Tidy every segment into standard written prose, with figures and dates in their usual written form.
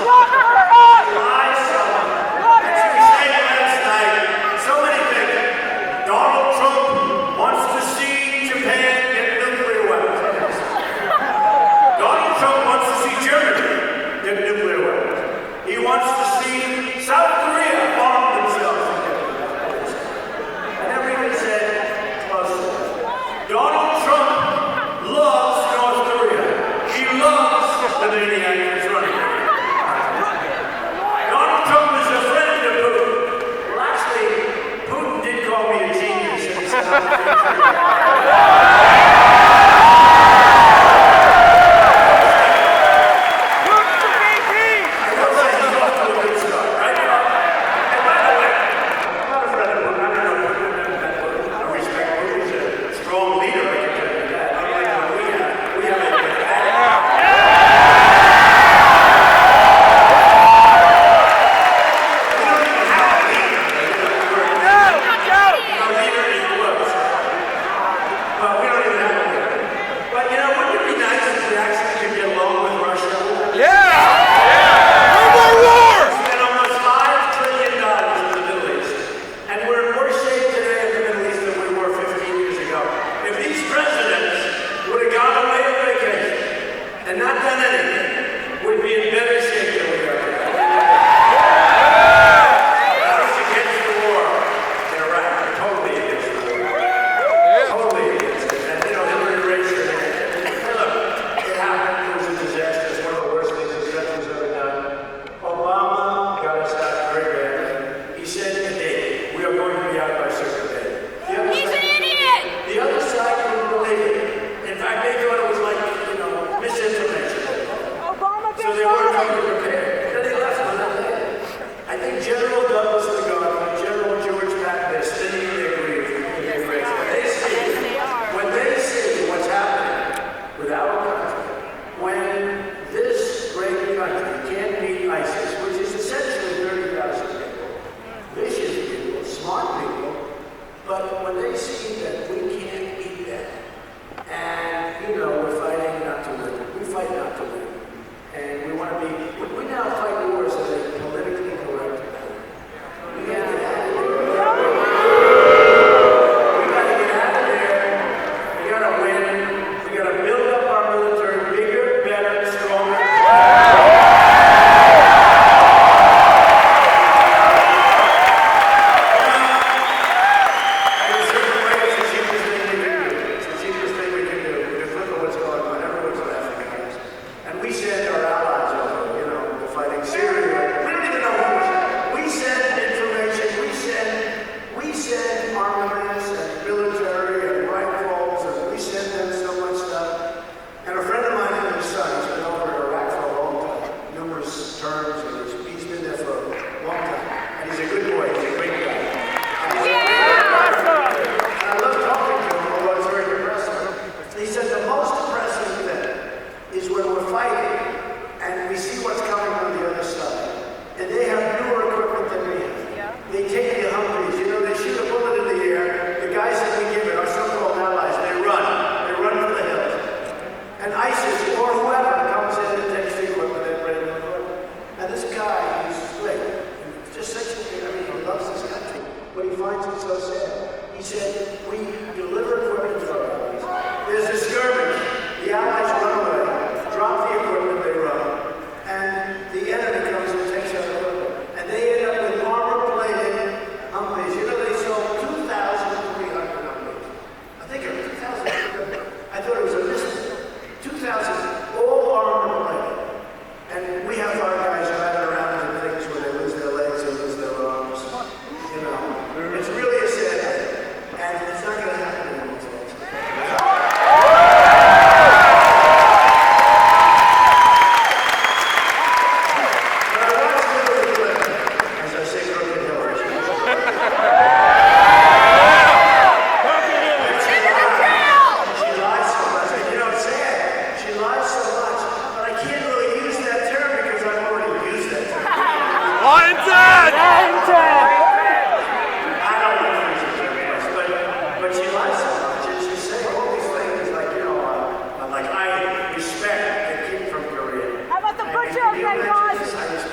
lies so much. And she was saying last night so many things. Donald Trump wants to see Japan get nuclear weapons. Donald Trump wants to see Germany get nuclear weapons. He wants to see South Korea arm themselves. And everyone said, Donald Trump loves North Korea. He loves the maniac that's running. Donald Trump is a friend of Putin. Well, actually, Putin did call me a genius, and he said I'm a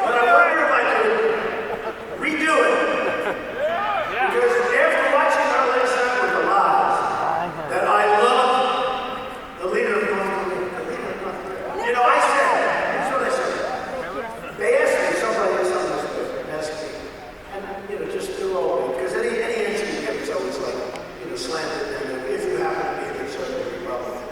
But I wonder if I could redo it. Because after watching our last night with the lies, that I love the leader of North Korea. You know, I said, here's what I said. They asked me, somebody asked me, and just threw all me. Because any answer you get is always like, slanted. And if you happen to be a conservative Republican,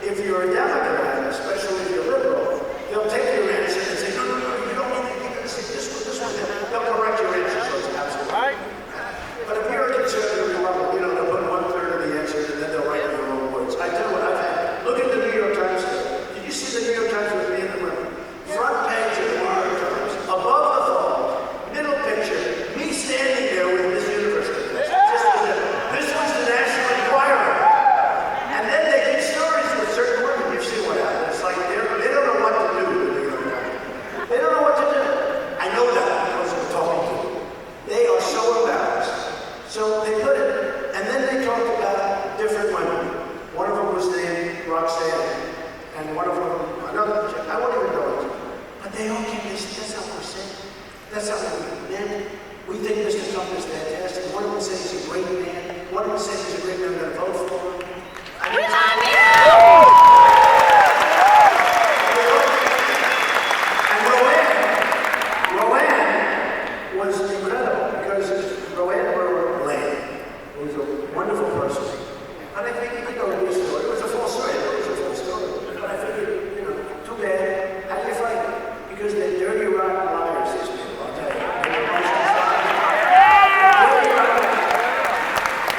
if you're a Democrat, especially if you're liberal, they'll take your answer and say, no, you don't need to do this. This one. They'll correct your answer, so it's absolutely right. But if you're a conservative Republican, they'll put 1/3 of the answer and then they'll write your own words. I tell you what I've had. Look at the New York Times today. Did you see the New York Times with me and the women? Front page of the New York Times. Above the fold, middle picture, me standing there with Miss Universe. This was the National Enquirer. And then they did stories with certain women. You've seen what happened. It's like they don't know what to do with the New York Times. They don't know what to do. I know that because I'm talking to them. They are so embarrassed. So they put it, and then they talked about different women. One of them was named Roxanne, and one of them, another, I won't even go into it. But they all came, that's not what we're saying. That's not what we meant. We think Mr. Trump is fantastic. One of them said he's a great man. One of them said he's a great man. I'm going to vote for him. We love you! And Roanne was incredible because Roanne Lane was a wonderful person. And I think it was a story. It was a false story. It was a false story. But I figured, too bad. How do you fight it? Because they're dirty, rotten liars, these people, I'll tell you.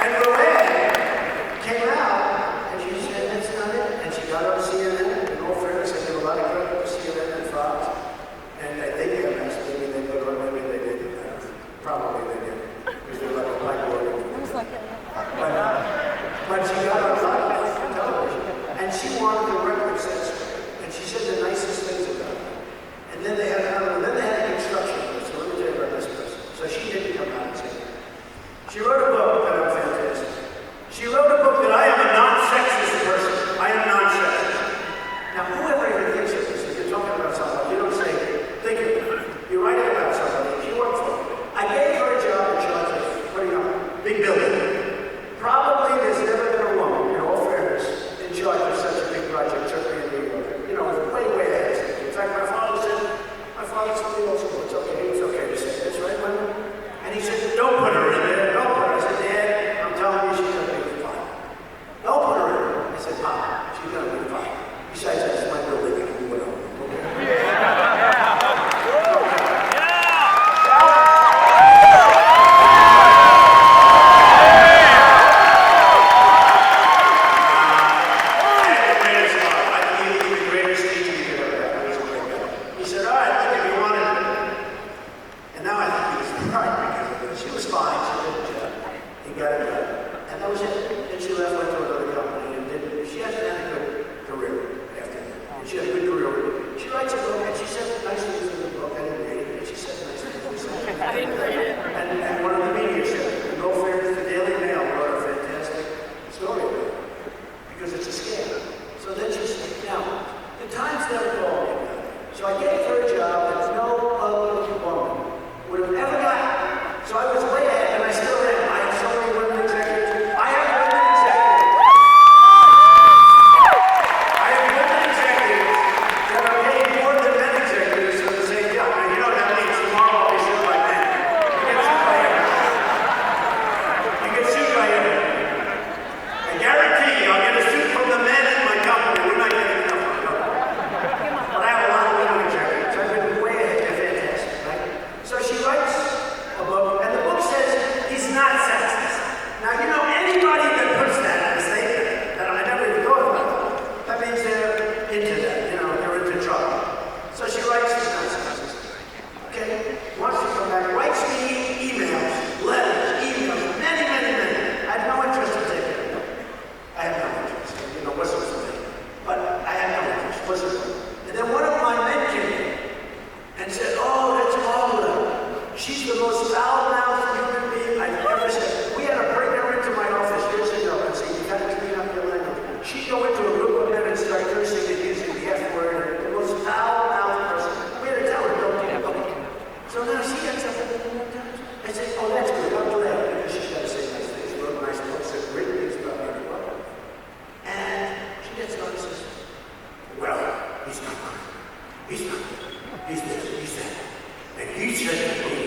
And Roanne came out and she said, that's not it. And she got on CNN. In all fairness, I give a lot of credit to CNN and Fox. And I think maybe they put on, maybe they didn't. Probably they did. Because they're like a black organ. But she got on Fox. He said to me,